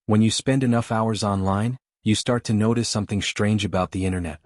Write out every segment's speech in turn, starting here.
When you spend enough hours online, you start to notice something strange about the internet.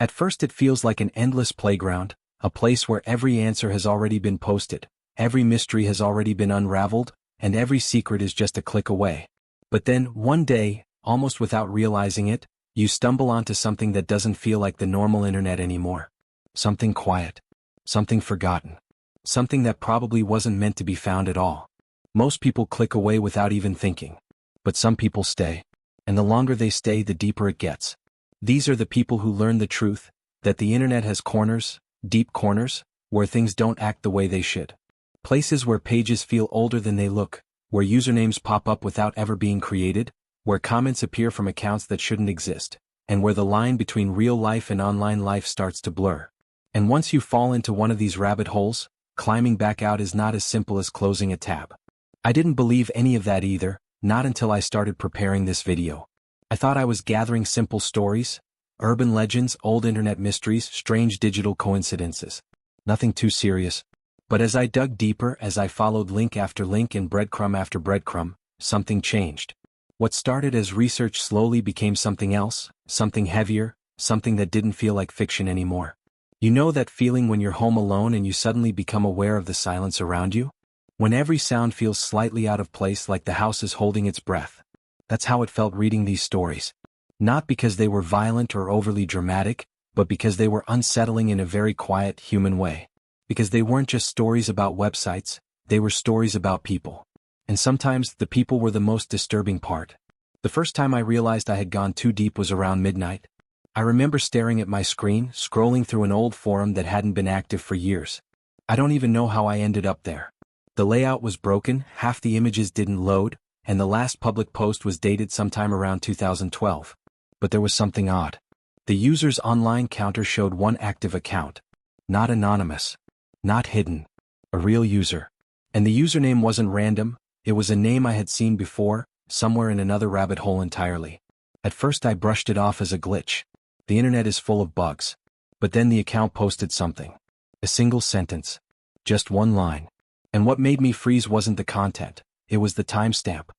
At first it feels like an endless playground, a place where every answer has already been posted, every mystery has already been unraveled, and every secret is just a click away. But then, one day, almost without realizing it, you stumble onto something that doesn't feel like the normal internet anymore. Something quiet. Something forgotten. Something that probably wasn't meant to be found at all. Most people click away without even thinking. But some people stay. And the longer they stay, the deeper it gets. These are the people who learn the truth, that the internet has corners, deep corners, where things don't act the way they should. Places where pages feel older than they look, where usernames pop up without ever being created, where comments appear from accounts that shouldn't exist, and where the line between real life and online life starts to blur. And once you fall into one of these rabbit holes, climbing back out is not as simple as closing a tab. I didn't believe any of that either, not until I started preparing this video. I thought I was gathering simple stories, urban legends, old internet mysteries, strange digital coincidences. Nothing too serious. But as I dug deeper, as I followed link after link and breadcrumb after breadcrumb, something changed. What started as research slowly became something else, something heavier, something that didn't feel like fiction anymore. You know that feeling when you're home alone and you suddenly become aware of the silence around you? When every sound feels slightly out of place, like the house is holding its breath. That's how it felt reading these stories. Not because they were violent or overly dramatic, but because they were unsettling in a very quiet, human way. Because they weren't just stories about websites, they were stories about people. And sometimes, the people were the most disturbing part. The first time I realized I had gone too deep was around midnight. I remember staring at my screen, scrolling through an old forum that hadn't been active for years. I don't even know how I ended up there. The layout was broken, half the images didn't load, and the last public post was dated sometime around 2012. But there was something odd. The user's online counter showed one active account. Not anonymous. Not hidden. A real user. And the username wasn't random, it was a name I had seen before, somewhere in another rabbit hole entirely. At first I brushed it off as a glitch. The internet is full of bugs. But then the account posted something. A single sentence. Just one line. And what made me freeze wasn't the content, it was the timestamp.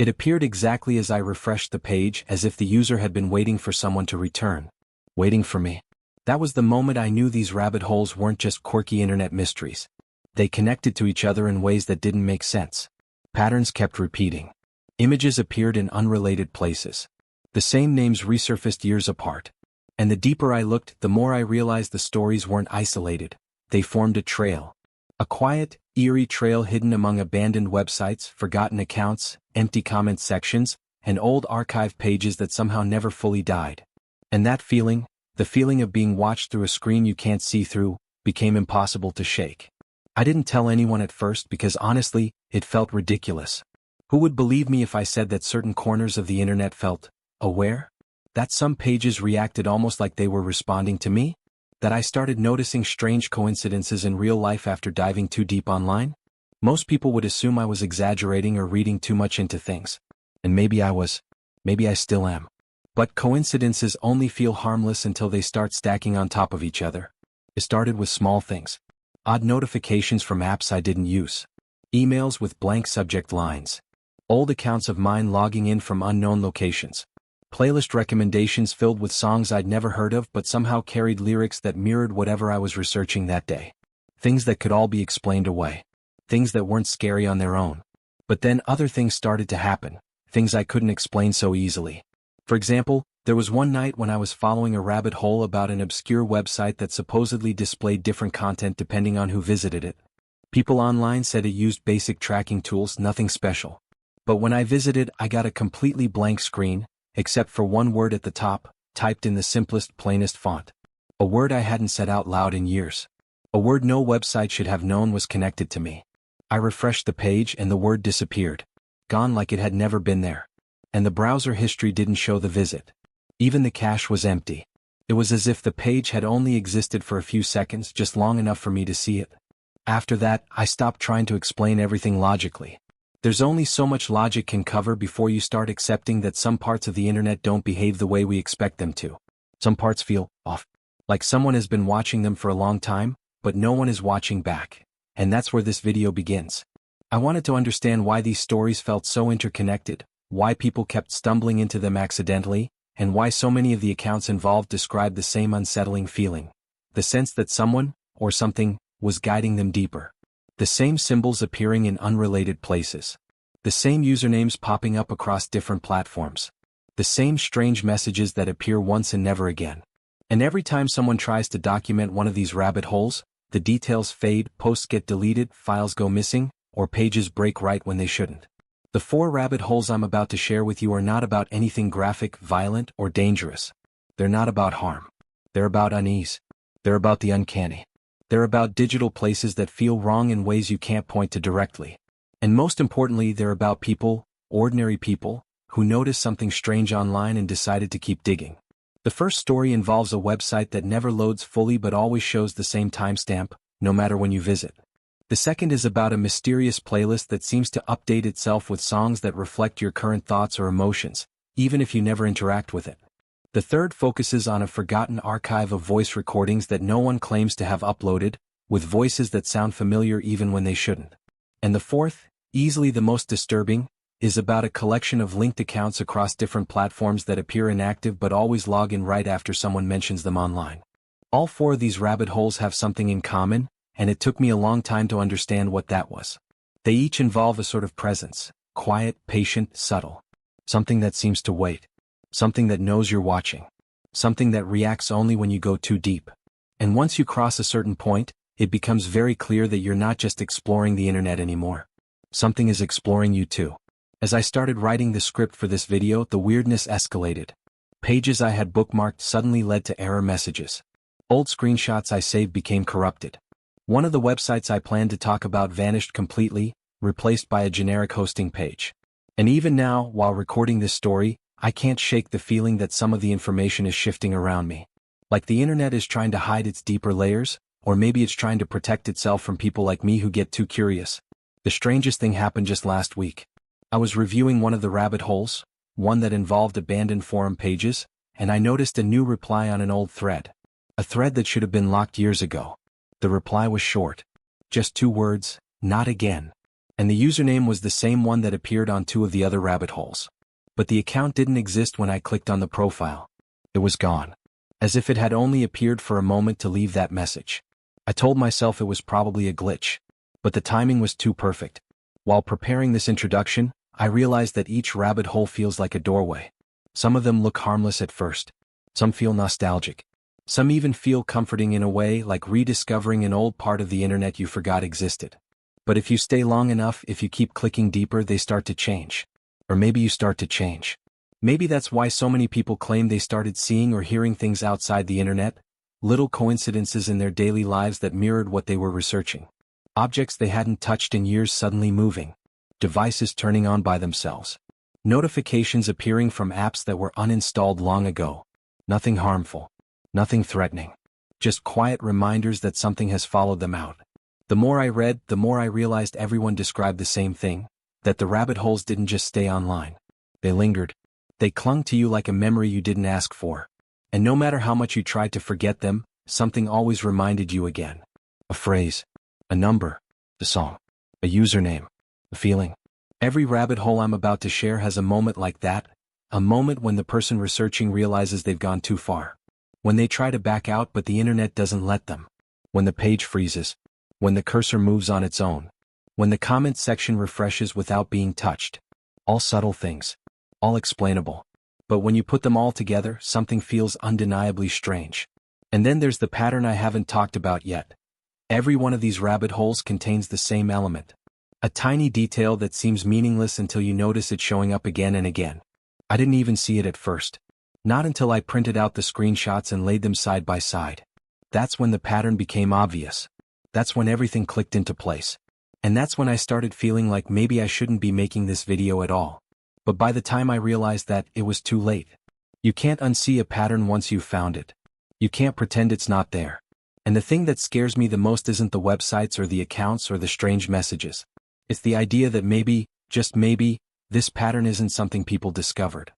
It appeared exactly as I refreshed the page, as if the user had been waiting for someone to return. Waiting for me. That was the moment I knew these rabbit holes weren't just quirky internet mysteries. They connected to each other in ways that didn't make sense. Patterns kept repeating. Images appeared in unrelated places. The same names resurfaced years apart. And the deeper I looked, the more I realized the stories weren't isolated. They formed a trail. A quiet, eerie trail hidden among abandoned websites, forgotten accounts, empty comment sections, and old archive pages that somehow never fully died. And that feeling, the feeling of being watched through a screen you can't see through, became impossible to shake. I didn't tell anyone at first because honestly, it felt ridiculous. Who would believe me if I said that certain corners of the internet felt aware? That some pages reacted almost like they were responding to me? That I started noticing strange coincidences in real life after diving too deep online? Most people would assume I was exaggerating or reading too much into things. And maybe I was. Maybe I still am. But coincidences only feel harmless until they start stacking on top of each other. It started with small things. Odd notifications from apps I didn't use. Emails with blank subject lines. Old accounts of mine logging in from unknown locations. Playlist recommendations filled with songs I'd never heard of but somehow carried lyrics that mirrored whatever I was researching that day. Things that could all be explained away. Things that weren't scary on their own. But then other things started to happen, things I couldn't explain so easily. For example, there was one night when I was following a rabbit hole about an obscure website that supposedly displayed different content depending on who visited it. People online said it used basic tracking tools, nothing special. But when I visited, I got a completely blank screen, except for one word at the top, typed in the simplest, plainest font. A word I hadn't said out loud in years. A word no website should have known was connected to me. I refreshed the page and the word disappeared. Gone like it had never been there. And the browser history didn't show the visit. Even the cache was empty. It was as if the page had only existed for a few seconds, just long enough for me to see it. After that, I stopped trying to explain everything logically. There's only so much logic can cover before you start accepting that some parts of the internet don't behave the way we expect them to. Some parts feel off. Like someone has been watching them for a long time, but no one is watching back. And that's where this video begins. I wanted to understand why these stories felt so interconnected, why people kept stumbling into them accidentally, and why so many of the accounts involved described the same unsettling feeling. The sense that someone, or something, was guiding them deeper. The same symbols appearing in unrelated places. The same usernames popping up across different platforms. The same strange messages that appear once and never again. And every time someone tries to document one of these rabbit holes, the details fade, posts get deleted, files go missing, or pages break right when they shouldn't. The 4 rabbit holes I'm about to share with you are not about anything graphic, violent, or dangerous. They're not about harm. They're about unease. They're about the uncanny. They're about digital places that feel wrong in ways you can't point to directly. And most importantly, they're about people, ordinary people, who noticed something strange online and decided to keep digging. The first story involves a website that never loads fully but always shows the same timestamp, no matter when you visit. The second is about a mysterious playlist that seems to update itself with songs that reflect your current thoughts or emotions, even if you never interact with it. The third focuses on a forgotten archive of voice recordings that no one claims to have uploaded, with voices that sound familiar even when they shouldn't. And the fourth, easily the most disturbing, is about a collection of linked accounts across different platforms that appear inactive but always log in right after someone mentions them online. All 4 of these rabbit holes have something in common, and it took me a long time to understand what that was. They each involve a sort of presence, quiet, patient, subtle. Something that seems to wait. Something that knows you're watching. Something that reacts only when you go too deep. And once you cross a certain point, it becomes very clear that you're not just exploring the internet anymore. Something is exploring you too. As I started writing the script for this video, the weirdness escalated. Pages I had bookmarked suddenly led to error messages. Old screenshots I saved became corrupted. One of the websites I planned to talk about vanished completely, replaced by a generic hosting page. And even now, while recording this story, I can't shake the feeling that some of the information is shifting around me. Like the internet is trying to hide its deeper layers, or maybe it's trying to protect itself from people like me who get too curious. The strangest thing happened just last week. I was reviewing one of the rabbit holes, one that involved abandoned forum pages, and I noticed a new reply on an old thread. A thread that should have been locked years ago. The reply was short. Just 2 words, "Not again." And the username was the same one that appeared on 2 of the other rabbit holes. But the account didn't exist when I clicked on the profile. It was gone. As if it had only appeared for a moment to leave that message. I told myself it was probably a glitch. But the timing was too perfect. While preparing this introduction, I realized that each rabbit hole feels like a doorway. Some of them look harmless at first. Some feel nostalgic. Some even feel comforting in a way, like rediscovering an old part of the internet you forgot existed. But if you stay long enough, if you keep clicking deeper, they start to change. Or maybe you start to change. Maybe that's why so many people claim they started seeing or hearing things outside the internet, little coincidences in their daily lives that mirrored what they were researching. Objects they hadn't touched in years suddenly moving. Devices turning on by themselves. Notifications appearing from apps that were uninstalled long ago. Nothing harmful. Nothing threatening. Just quiet reminders that something has followed them out. The more I read, the more I realized everyone described the same thing, that the rabbit holes didn't just stay online. They lingered. They clung to you like a memory you didn't ask for. And no matter how much you tried to forget them, something always reminded you again. A phrase. A number. A song. A username. A feeling. Every rabbit hole I'm about to share has a moment like that, a moment when the person researching realizes they've gone too far. When they try to back out but the internet doesn't let them. When the page freezes. When the cursor moves on its own. When the comment section refreshes without being touched. All subtle things. All explainable. But when you put them all together, something feels undeniably strange. And then there's the pattern I haven't talked about yet. Every one of these rabbit holes contains the same element. A tiny detail that seems meaningless until you notice it showing up again and again. I didn't even see it at first. Not until I printed out the screenshots and laid them side by side. That's when the pattern became obvious. That's when everything clicked into place. And that's when I started feeling like maybe I shouldn't be making this video at all. But by the time I realized that, it was too late. You can't unsee a pattern once you've found it. You can't pretend it's not there. And the thing that scares me the most isn't the websites or the accounts or the strange messages. It's the idea that maybe, just maybe, this pattern isn't something people discovered.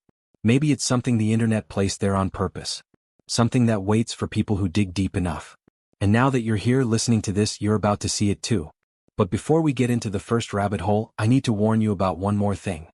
Maybe it's something the internet placed there on purpose. Something that waits for people who dig deep enough. And now that you're here listening to this, you're about to see it too. But before we get into the first rabbit hole, I need to warn you about one more thing.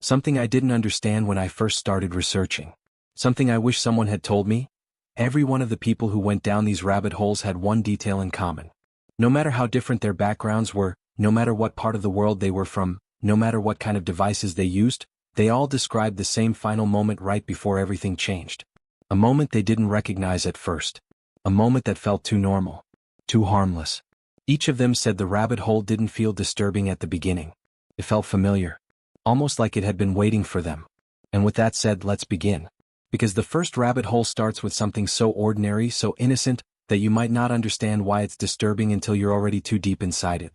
Something I didn't understand when I first started researching. Something I wish someone had told me. Every one of the people who went down these rabbit holes had one detail in common. No matter how different their backgrounds were, no matter what part of the world they were from, no matter what kind of devices they used, they all described the same final moment right before everything changed. A moment they didn't recognize at first. A moment that felt too normal. Too harmless. Each of them said the rabbit hole didn't feel disturbing at the beginning. It felt familiar. Almost like it had been waiting for them. And with that said, let's begin. Because the first rabbit hole starts with something so ordinary, so innocent, that you might not understand why it's disturbing until you're already too deep inside it.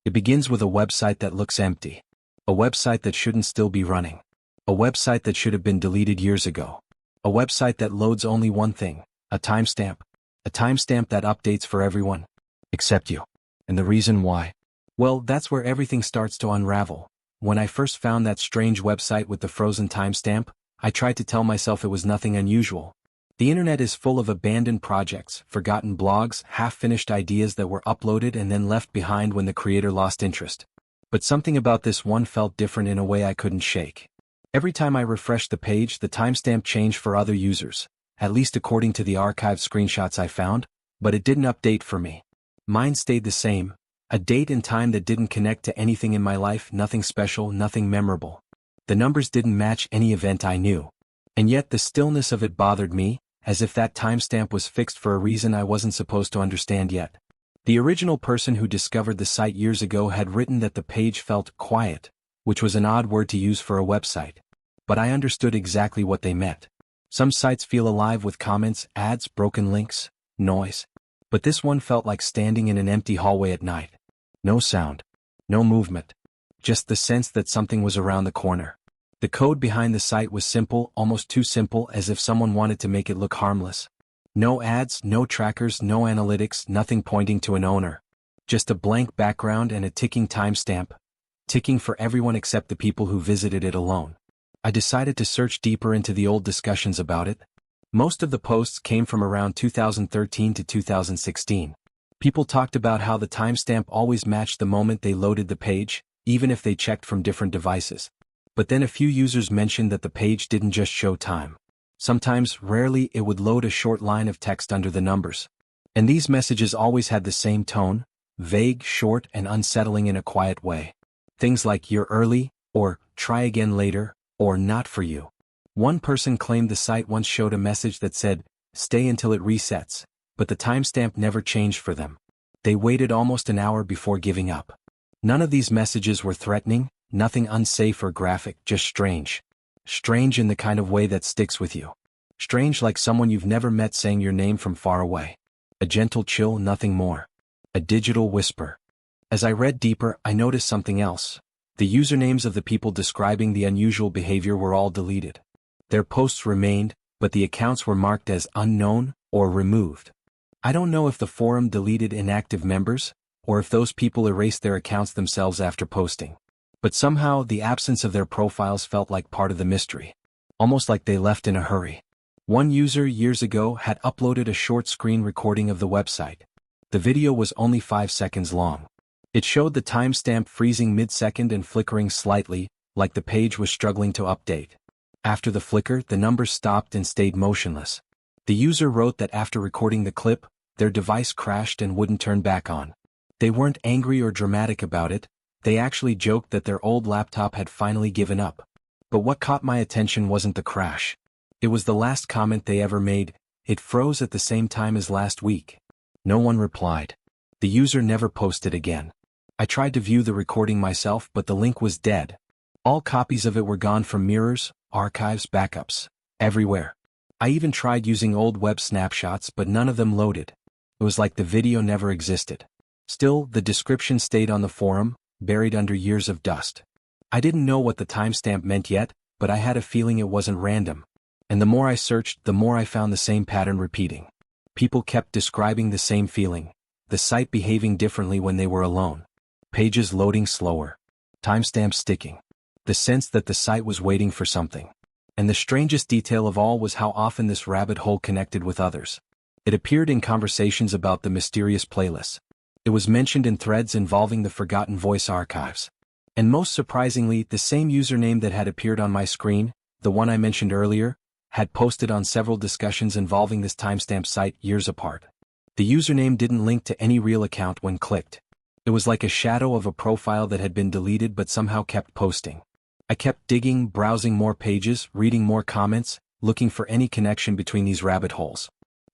It begins with a website that looks empty. A website that shouldn't still be running. A website that should have been deleted years ago. A website that loads only one thing, a timestamp. A timestamp that updates for everyone. Except you. And the reason why? Well, that's where everything starts to unravel. When I first found that strange website with the frozen timestamp, I tried to tell myself it was nothing unusual. The internet is full of abandoned projects, forgotten blogs, half-finished ideas that were uploaded and then left behind when the creator lost interest. But something about this one felt different in a way I couldn't shake. Every time I refreshed the page, the timestamp changed for other users, at least according to the archived screenshots I found, but it didn't update for me. Mine stayed the same, a date and time that didn't connect to anything in my life, nothing special, nothing memorable. The numbers didn't match any event I knew. And yet the stillness of it bothered me, as if that timestamp was fixed for a reason I wasn't supposed to understand yet. The original person who discovered the site years ago had written that the page felt quiet, which was an odd word to use for a website. But I understood exactly what they meant. Some sites feel alive with comments, ads, broken links, noise. But this one felt like standing in an empty hallway at night. No sound. No movement. Just the sense that something was around the corner. The code behind the site was simple, almost too simple, as if someone wanted to make it look harmless. No ads, no trackers, no analytics, nothing pointing to an owner. Just a blank background and a ticking timestamp. Ticking for everyone except the people who visited it alone. I decided to search deeper into the old discussions about it. Most of the posts came from around 2013 to 2016. People talked about how the timestamp always matched the moment they loaded the page, even if they checked from different devices. But then a few users mentioned that the page didn't just show time. Sometimes, rarely, it would load a short line of text under the numbers. And these messages always had the same tone, vague, short, and unsettling in a quiet way. Things like "you're early," or "try again later," or "not for you." One person claimed the site once showed a message that said, "stay until it resets," but the timestamp never changed for them. They waited almost an hour before giving up. None of these messages were threatening, nothing unsafe or graphic, just strange. Strange in the kind of way that sticks with you. Strange like someone you've never met saying your name from far away. A gentle chill, nothing more. A digital whisper. As I read deeper, I noticed something else. The usernames of the people describing the unusual behavior were all deleted. Their posts remained, but the accounts were marked as unknown or removed. I don't know if the forum deleted inactive members, or if those people erased their accounts themselves after posting. But somehow, the absence of their profiles felt like part of the mystery. Almost like they left in a hurry. One user years ago had uploaded a short screen recording of the website. The video was only 5 seconds long. It showed the timestamp freezing mid-second and flickering slightly, like the page was struggling to update. After the flicker, the numbers stopped and stayed motionless. The user wrote that after recording the clip, their device crashed and wouldn't turn back on. They weren't angry or dramatic about it. They actually joked that their old laptop had finally given up. But what caught my attention wasn't the crash. It was the last comment they ever made. It froze at the same time as last week. No one replied. The user never posted again. I tried to view the recording myself, but the link was dead. All copies of it were gone from mirrors, archives, backups, everywhere. I even tried using old web snapshots, but none of them loaded. It was like the video never existed. Still, the description stayed on the forum, buried under years of dust. I didn't know what the timestamp meant yet, but I had a feeling it wasn't random. And the more I searched, the more I found the same pattern repeating. People kept describing the same feeling, the site behaving differently when they were alone. Pages loading slower. Timestamps sticking. The sense that the site was waiting for something. And the strangest detail of all was how often this rabbit hole connected with others. It appeared in conversations about the mysterious playlists. It was mentioned in threads involving the forgotten voice archives. And most surprisingly, the same username that had appeared on my screen, the one I mentioned earlier, had posted on several discussions involving this timestamp site years apart. The username didn't link to any real account when clicked. It was like a shadow of a profile that had been deleted but somehow kept posting. I kept digging, browsing more pages, reading more comments, looking for any connection between these rabbit holes.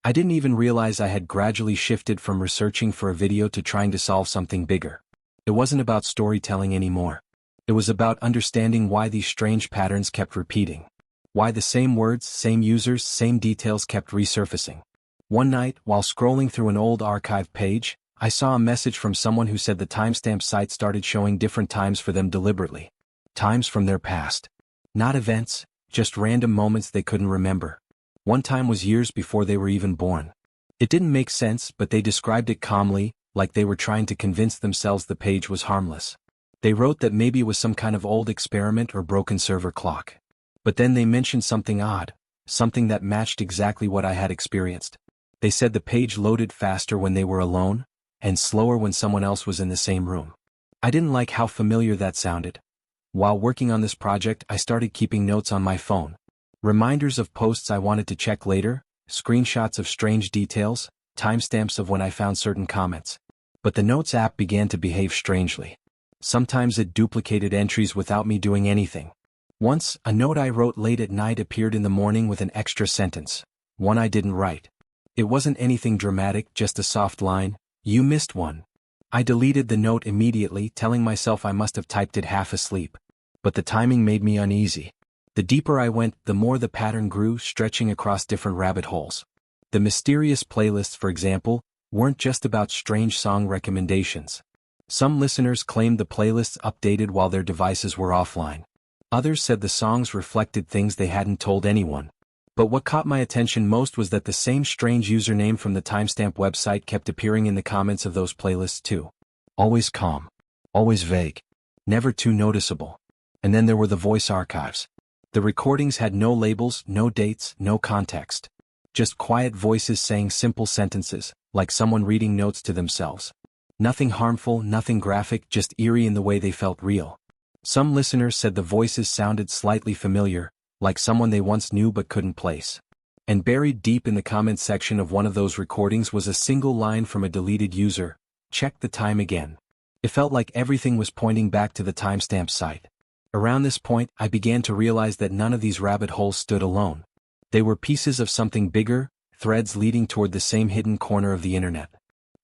I didn't even realize I had gradually shifted from researching for a video to trying to solve something bigger. It wasn't about storytelling anymore. It was about understanding why these strange patterns kept repeating. Why the same words, same users, same details kept resurfacing. One night, while scrolling through an old archive page, I saw a message from someone who said the timestamp site started showing different times for them deliberately. Times from their past. Not events, just random moments they couldn't remember. One time was years before they were even born. It didn't make sense, but they described it calmly, like they were trying to convince themselves the page was harmless. They wrote that maybe it was some kind of old experiment or broken server clock. But then they mentioned something odd, something that matched exactly what I had experienced. They said the page loaded faster when they were alone, and slower when someone else was in the same room. I didn't like how familiar that sounded. While working on this project, I started keeping notes on my phone. Reminders of posts I wanted to check later, screenshots of strange details, timestamps of when I found certain comments. But the Notes app began to behave strangely. Sometimes it duplicated entries without me doing anything. Once, a note I wrote late at night appeared in the morning with an extra sentence, one I didn't write. It wasn't anything dramatic, just a soft line, "You missed one." I deleted the note immediately, telling myself I must have typed it half asleep. But the timing made me uneasy. The deeper I went, the more the pattern grew, stretching across different rabbit holes. The mysterious playlists, for example, weren't just about strange song recommendations. Some listeners claimed the playlists updated while their devices were offline. Others said the songs reflected things they hadn't told anyone. But what caught my attention most was that the same strange username from the timestamp website kept appearing in the comments of those playlists too. Always calm. Always vague. Never too noticeable. And then there were the voice archives. The recordings had no labels, no dates, no context. Just quiet voices saying simple sentences, like someone reading notes to themselves. Nothing harmful, nothing graphic, just eerie in the way they felt real. Some listeners said the voices sounded slightly familiar, like someone they once knew but couldn't place. And buried deep in the comments section of one of those recordings was a single line from a deleted user, "Check the time again." It felt like everything was pointing back to the timestamp site. Around this point, I began to realize that none of these rabbit holes stood alone. They were pieces of something bigger, threads leading toward the same hidden corner of the internet.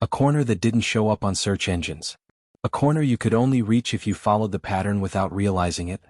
A corner that didn't show up on search engines. A corner you could only reach if you followed the pattern without realizing it.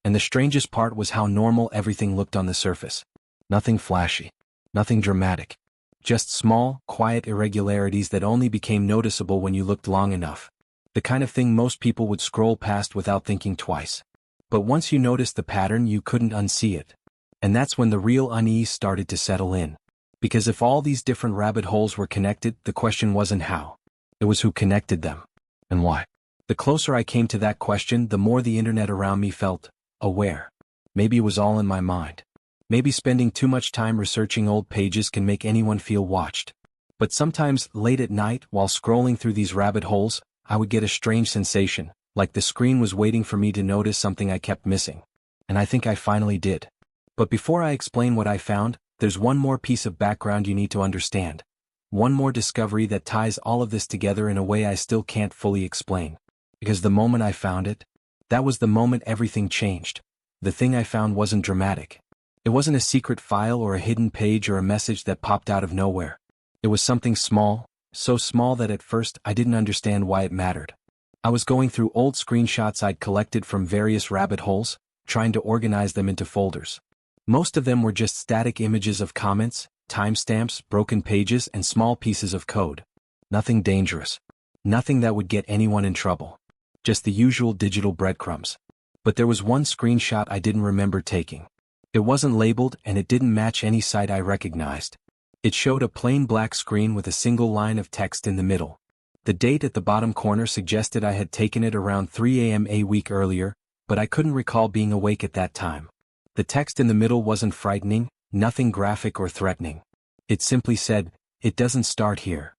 And the strangest part was how normal everything looked on the surface. Nothing flashy. Nothing dramatic. Just small, quiet irregularities that only became noticeable when you looked long enough. The kind of thing most people would scroll past without thinking twice. But once you noticed the pattern, you couldn't unsee it. And that's when the real unease started to settle in. Because if all these different rabbit holes were connected, the question wasn't how. It was who connected them. And why. The closer I came to that question, the more the internet around me felt aware. Maybe it was all in my mind. Maybe spending too much time researching old pages can make anyone feel watched. But sometimes, late at night, while scrolling through these rabbit holes, I would get a strange sensation, like the screen was waiting for me to notice something I kept missing. And I think I finally did. But before I explain what I found, there's one more piece of background you need to understand. One more discovery that ties all of this together in a way I still can't fully explain. Because the moment I found it, that was the moment everything changed. The thing I found wasn't dramatic. It wasn't a secret file or a hidden page or a message that popped out of nowhere. It was something small, so small that at first I didn't understand why it mattered. I was going through old screenshots I'd collected from various rabbit holes, trying to organize them into folders. Most of them were just static images of comments, timestamps, broken pages, and small pieces of code. Nothing dangerous. Nothing that would get anyone in trouble. Just the usual digital breadcrumbs. But there was one screenshot I didn't remember taking. It wasn't labeled and it didn't match any site I recognized. It showed a plain black screen with a single line of text in the middle. The date at the bottom corner suggested I had taken it around 3 a.m. a week earlier, but I couldn't recall being awake at that time. The text in the middle wasn't frightening, nothing graphic or threatening. It simply said, "It doesn't start here."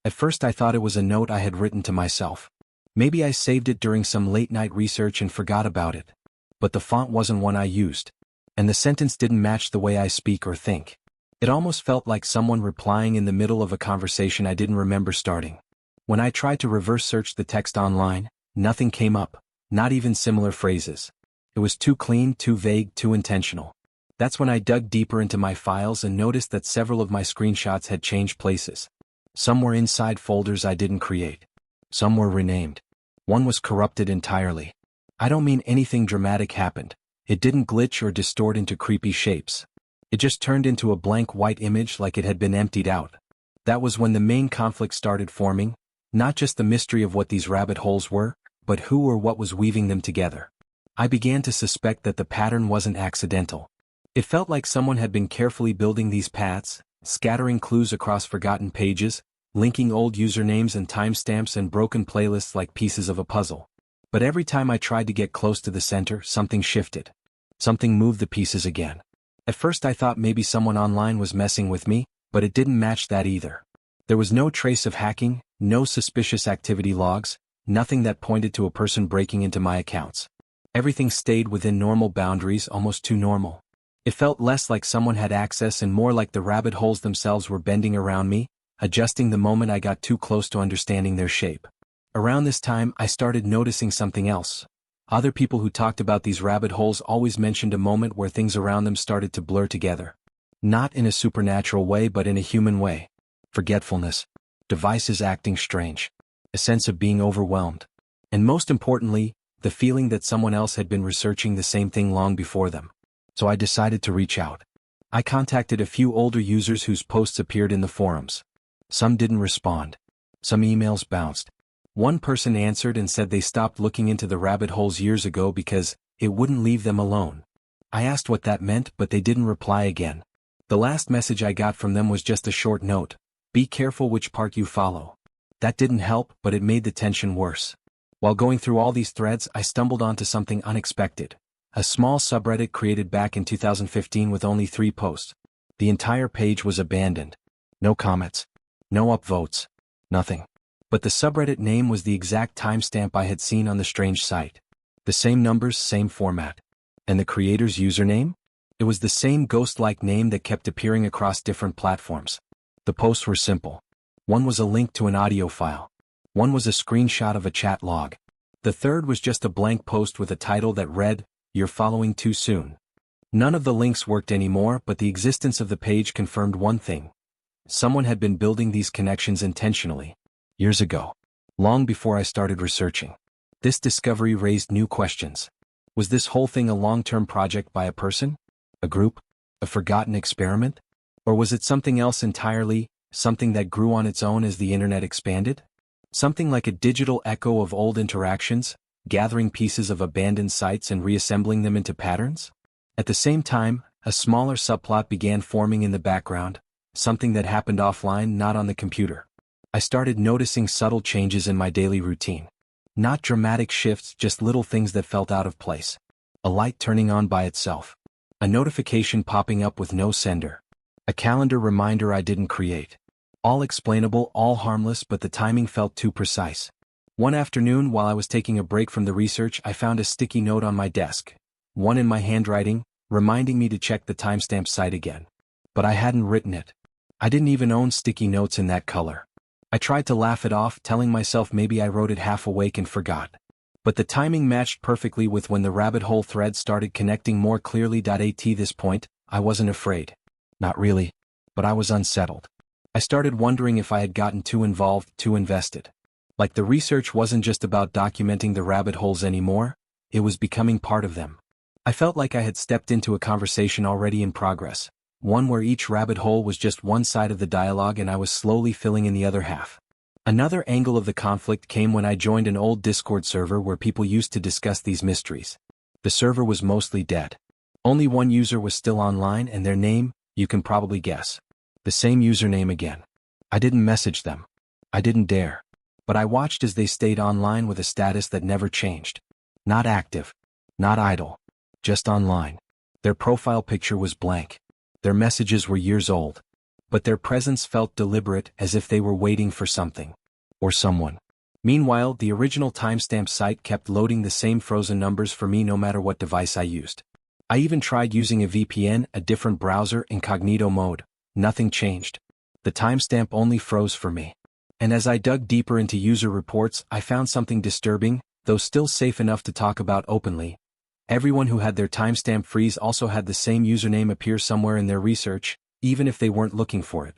At first I thought it was a note I had written to myself. Maybe I saved it during some late-night research and forgot about it. But the font wasn't one I used. And the sentence didn't match the way I speak or think. It almost felt like someone replying in the middle of a conversation I didn't remember starting. When I tried to reverse search the text online, nothing came up, not even similar phrases. It was too clean, too vague, too intentional. That's when I dug deeper into my files and noticed that several of my screenshots had changed places. Some were inside folders I didn't create. Some were renamed. One was corrupted entirely. I don't mean anything dramatic happened. It didn't glitch or distort into creepy shapes. It just turned into a blank white image like it had been emptied out. That was when the main conflict started forming, not just the mystery of what these rabbit holes were, but who or what was weaving them together. I began to suspect that the pattern wasn't accidental. It felt like someone had been carefully building these paths, scattering clues across forgotten pages, linking old usernames and timestamps and broken playlists like pieces of a puzzle. But every time I tried to get close to the center, something shifted. Something moved the pieces again. At first I thought maybe someone online was messing with me, but it didn't match that either. There was no trace of hacking, no suspicious activity logs, nothing that pointed to a person breaking into my accounts. Everything stayed within normal boundaries, almost too normal. It felt less like someone had access and more like the rabbit holes themselves were bending around me, adjusting the moment I got too close to understanding their shape. Around this time, I started noticing something else. Other people who talked about these rabbit holes always mentioned a moment where things around them started to blur together. Not in a supernatural way but in a human way. Forgetfulness. Devices acting strange. A sense of being overwhelmed. And most importantly, the feeling that someone else had been researching the same thing long before them. So I decided to reach out. I contacted a few older users whose posts appeared in the forums. Some didn't respond. Some emails bounced. One person answered and said they stopped looking into the rabbit holes years ago because it wouldn't leave them alone. I asked what that meant, but they didn't reply again. The last message I got from them was just a short note. Be careful which part you follow. That didn't help, but it made the tension worse. While going through all these threads, I stumbled onto something unexpected. A small subreddit created back in 2015 with only 3 posts. The entire page was abandoned. No comments. No upvotes. Nothing. But the subreddit name was the exact timestamp I had seen on the strange site. The same numbers, same format. And the creator's username? It was the same ghost-like name that kept appearing across different platforms. The posts were simple. One was a link to an audio file. One was a screenshot of a chat log. The third was just a blank post with a title that read, "You're following too soon." None of the links worked anymore, but the existence of the page confirmed one thing. Someone had been building these connections intentionally. Years ago. Long before I started researching. This discovery raised new questions. Was this whole thing a long-term project by a person? A group? A forgotten experiment? Or was it something else entirely, something that grew on its own as the internet expanded? Something like a digital echo of old interactions, gathering pieces of abandoned sites and reassembling them into patterns? At the same time, a smaller subplot began forming in the background, something that happened offline, not on the computer. I started noticing subtle changes in my daily routine. Not dramatic shifts, just little things that felt out of place. A light turning on by itself. A notification popping up with no sender. A calendar reminder I didn't create. All explainable, all harmless, but the timing felt too precise. One afternoon, while I was taking a break from the research, I found a sticky note on my desk. One in my handwriting, reminding me to check the timestamp site again. But I hadn't written it. I didn't even own sticky notes in that color. I tried to laugh it off, telling myself maybe I wrote it half awake and forgot. But the timing matched perfectly with when the rabbit hole thread started connecting more clearly. At this point, I wasn't afraid. Not really. But I was unsettled. I started wondering if I had gotten too involved, too invested. Like the research wasn't just about documenting the rabbit holes anymore, it was becoming part of them. I felt like I had stepped into a conversation already in progress. One where each rabbit hole was just one side of the dialogue and I was slowly filling in the other half. Another angle of the conflict came when I joined an old Discord server where people used to discuss these mysteries. The server was mostly dead. Only one user was still online, and their name, you can probably guess. The same username again. I didn't message them. I didn't dare. But I watched as they stayed online with a status that never changed. Not active. Not idle. Just online. Their profile picture was blank. Their messages were years old. But their presence felt deliberate, as if they were waiting for something. Or someone. Meanwhile, the original timestamp site kept loading the same frozen numbers for me no matter what device I used. I even tried using a VPN, a different browser, incognito mode. Nothing changed. The timestamp only froze for me. And as I dug deeper into user reports, I found something disturbing, though still safe enough to talk about openly. Everyone who had their timestamp freeze also had the same username appear somewhere in their research, even if they weren't looking for it.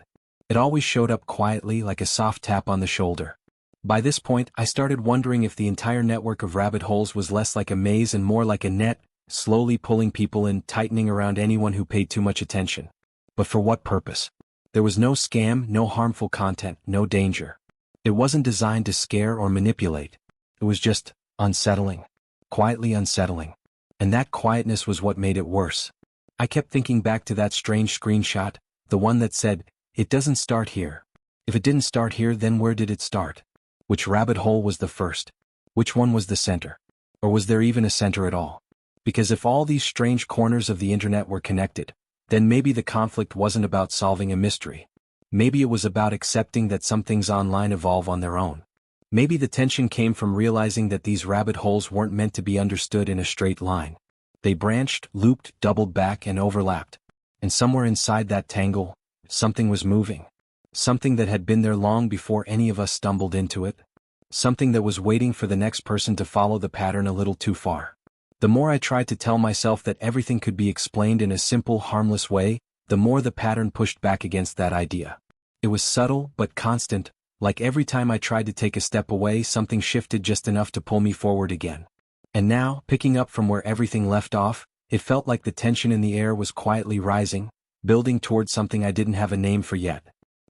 It always showed up quietly, like a soft tap on the shoulder. By this point, I started wondering if the entire network of rabbit holes was less like a maze and more like a net, slowly pulling people in, tightening around anyone who paid too much attention. But for what purpose? There was no scam, no harmful content, no danger. It wasn't designed to scare or manipulate. It was just unsettling. Quietly unsettling. And that quietness was what made it worse. I kept thinking back to that strange screenshot, the one that said, "It doesn't start here." If it didn't start here, then where did it start? Which rabbit hole was the first? Which one was the center? Or was there even a center at all? Because if all these strange corners of the internet were connected, then maybe the conflict wasn't about solving a mystery. Maybe it was about accepting that some things online evolve on their own. Maybe the tension came from realizing that these rabbit holes weren't meant to be understood in a straight line. They branched, looped, doubled back, and overlapped. And somewhere inside that tangle, something was moving. Something that had been there long before any of us stumbled into it. Something that was waiting for the next person to follow the pattern a little too far. The more I tried to tell myself that everything could be explained in a simple, harmless way, the more the pattern pushed back against that idea. It was subtle, but constant, like every time I tried to take a step away, something shifted just enough to pull me forward again. And now, picking up from where everything left off, it felt like the tension in the air was quietly rising, building towards something I didn't have a name for yet.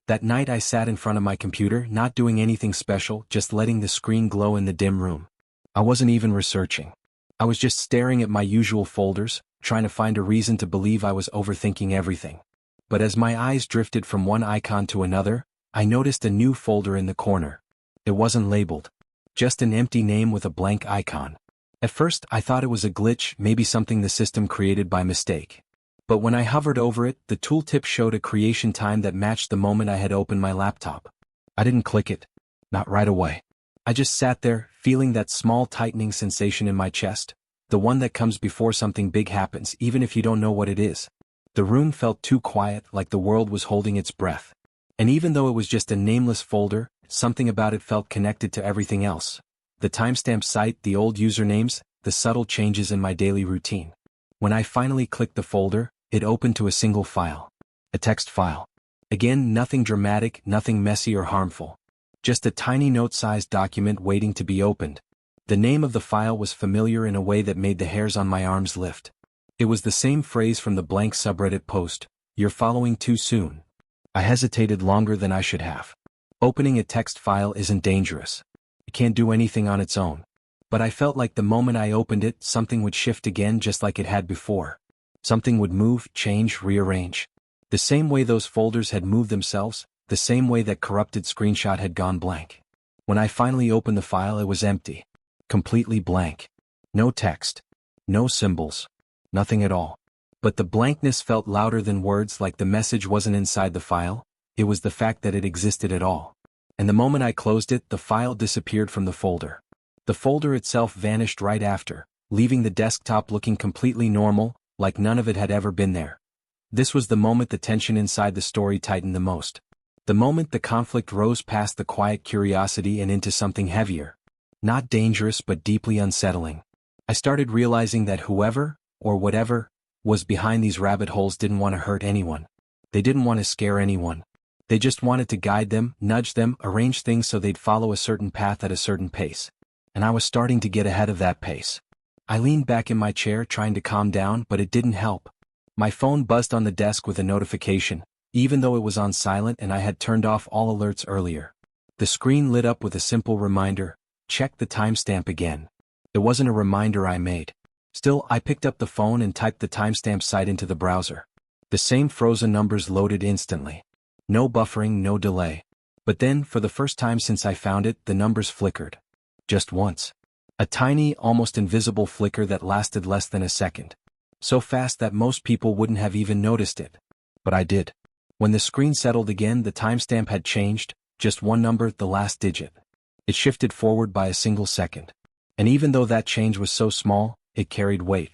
That night I sat in front of my computer, not doing anything special, just letting the screen glow in the dim room. I wasn't even researching. I was just staring at my usual folders, trying to find a reason to believe I was overthinking everything. But as my eyes drifted from one icon to another, I noticed a new folder in the corner. It wasn't labeled. Just an empty name with a blank icon. At first, I thought it was a glitch, maybe something the system created by mistake. But when I hovered over it, the tooltip showed a creation time that matched the moment I had opened my laptop. I didn't click it. Not right away. I just sat there, feeling that small tightening sensation in my chest, the one that comes before something big happens, even if you don't know what it is. The room felt too quiet, like the world was holding its breath. And even though it was just a nameless folder, something about it felt connected to everything else. The timestamp site, the old usernames, the subtle changes in my daily routine. When I finally clicked the folder, it opened to a single file. A text file. Again, nothing dramatic, nothing messy or harmful. Just a tiny note-sized document waiting to be opened. The name of the file was familiar in a way that made the hairs on my arms lift. It was the same phrase from the blank subreddit post, "You're following too soon." I hesitated longer than I should have. Opening a text file isn't dangerous. It can't do anything on its own. But I felt like the moment I opened it, something would shift again just like it had before. Something would move, change, rearrange. The same way those folders had moved themselves, the same way that corrupted screenshot had gone blank. When I finally opened the file, it was empty. Completely blank. No text. No symbols. Nothing at all. But the blankness felt louder than words, like the message wasn't inside the file, it was the fact that it existed at all. And the moment I closed it, the file disappeared from the folder. The folder itself vanished right after, leaving the desktop looking completely normal, like none of it had ever been there. This was the moment the tension inside the story tightened the most. The moment the conflict rose past the quiet curiosity and into something heavier. Not dangerous but deeply unsettling. I started realizing that whoever, or whatever, was behind these rabbit holes didn't want to hurt anyone. They didn't want to scare anyone. They just wanted to guide them, nudge them, arrange things so they'd follow a certain path at a certain pace. And I was starting to get ahead of that pace. I leaned back in my chair trying to calm down, but it didn't help. My phone buzzed on the desk with a notification, even though it was on silent and I had turned off all alerts earlier. The screen lit up with a simple reminder, "Check the timestamp again." It wasn't a reminder I made. Still, I picked up the phone and typed the timestamp site into the browser. The same frozen numbers loaded instantly. No buffering, no delay. But then, for the first time since I found it, the numbers flickered. Just once. A tiny, almost invisible flicker that lasted less than a second. So fast that most people wouldn't have even noticed it. But I did. When the screen settled again, the timestamp had changed, just one number, the last digit. It shifted forward by a single second. And even though that change was so small, it carried weight.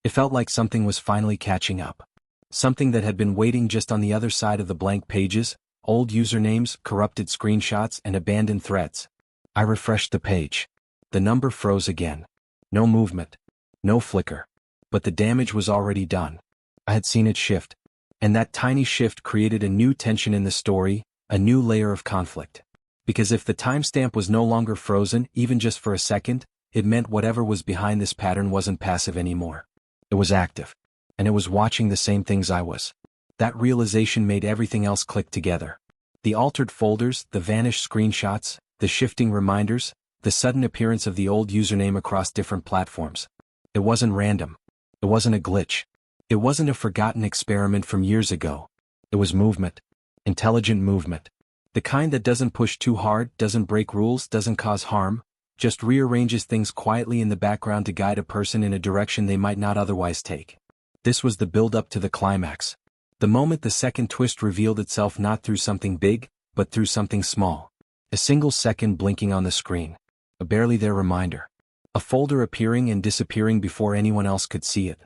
It felt like something was finally catching up. Something that had been waiting just on the other side of the blank pages, old usernames, corrupted screenshots, and abandoned threads. I refreshed the page. The number froze again. No movement. No flicker. But the damage was already done. I had seen it shift. And that tiny shift created a new tension in the story, a new layer of conflict. Because if the timestamp was no longer frozen, even just for a second, it meant whatever was behind this pattern wasn't passive anymore. It was active. And it was watching the same things I was. That realization made everything else click together. The altered folders, the vanished screenshots, the shifting reminders, the sudden appearance of the old username across different platforms. It wasn't random. It wasn't a glitch. It wasn't a forgotten experiment from years ago. It was movement. Intelligent movement. The kind that doesn't push too hard, doesn't break rules, doesn't cause harm, just rearranges things quietly in the background to guide a person in a direction they might not otherwise take. This was the build-up to the climax. The moment the second twist revealed itself not through something big, but through something small. A single second blinking on the screen. A barely there reminder. A folder appearing and disappearing before anyone else could see it.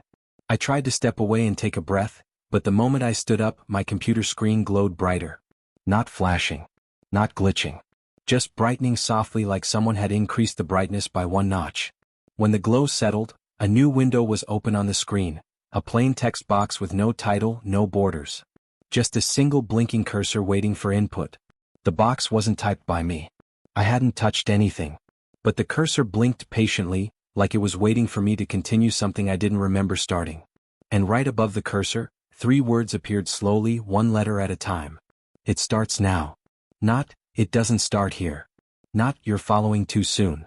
I tried to step away and take a breath, but the moment I stood up, my computer screen glowed brighter. Not flashing. Not glitching. Just brightening softly like someone had increased the brightness by one notch. When the glow settled, a new window was open on the screen. A plain text box with no title, no borders. Just a single blinking cursor waiting for input. The box wasn't typed by me. I hadn't touched anything. But the cursor blinked patiently, like it was waiting for me to continue something I didn't remember starting. And right above the cursor, 3 words appeared slowly, 1 letter at a time. It starts now. Not, it doesn't start here. Not, you're following too soon.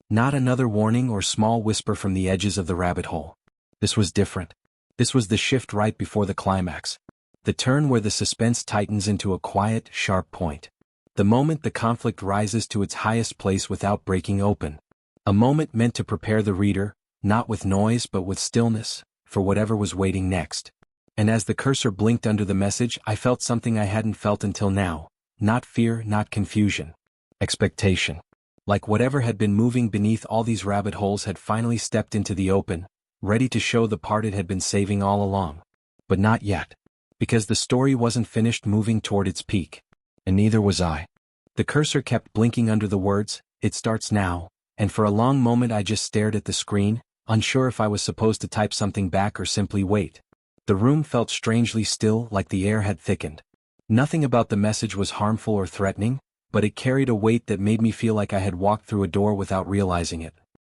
Not another warning or small whisper from the edges of the rabbit hole. This was different. This was the shift right before the climax. The turn where the suspense tightens into a quiet, sharp point. The moment the conflict rises to its highest place without breaking open. A moment meant to prepare the reader, not with noise but with stillness, for whatever was waiting next. And as the cursor blinked under the message, I felt something I hadn't felt until now. Not fear, not confusion. Expectation. Like whatever had been moving beneath all these rabbit holes had finally stepped into the open, ready to show the part it had been saving all along. But not yet. Because the story wasn't finished moving toward its peak. And neither was I. The cursor kept blinking under the words, "It starts now," and for a long moment I just stared at the screen, unsure if I was supposed to type something back or simply wait. The room felt strangely still, like the air had thickened. Nothing about the message was harmful or threatening, but it carried a weight that made me feel like I had walked through a door without realizing it.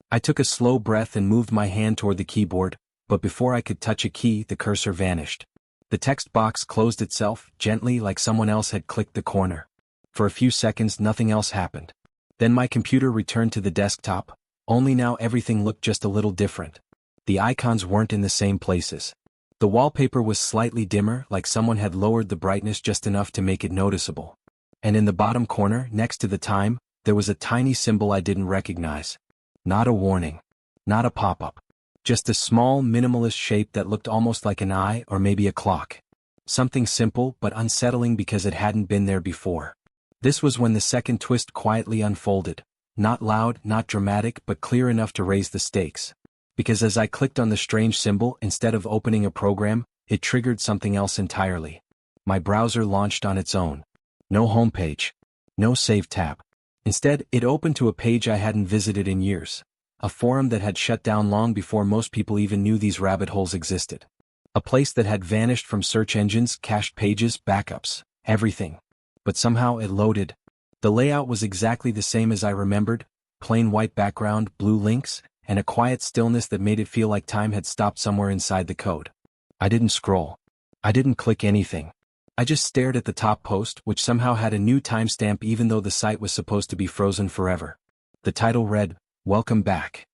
I took a slow breath and moved my hand toward the keyboard, but before I could touch a key, the cursor vanished. The text box closed itself, gently, like someone else had clicked the corner. For a few seconds nothing else happened. Then my computer returned to the desktop, only now everything looked just a little different. The icons weren't in the same places. The wallpaper was slightly dimmer, like someone had lowered the brightness just enough to make it noticeable. And in the bottom corner, next to the time, there was a tiny symbol I didn't recognize. Not a warning. Not a pop-up. Just a small, minimalist shape that looked almost like an eye or maybe a clock. Something simple but unsettling because it hadn't been there before. This was when the second twist quietly unfolded. Not loud, not dramatic, but clear enough to raise the stakes. Because as I clicked on the strange symbol, instead of opening a program, it triggered something else entirely. My browser launched on its own. No homepage. No save tab. Instead, it opened to a page I hadn't visited in years. A forum that had shut down long before most people even knew these rabbit holes existed. A place that had vanished from search engines, cached pages, backups, everything. But somehow it loaded. The layout was exactly the same as I remembered, plain white background, blue links, and a quiet stillness that made it feel like time had stopped somewhere inside the code. I didn't scroll. I didn't click anything. I just stared at the top post, which somehow had a new timestamp even though the site was supposed to be frozen forever. The title read, "Welcome back."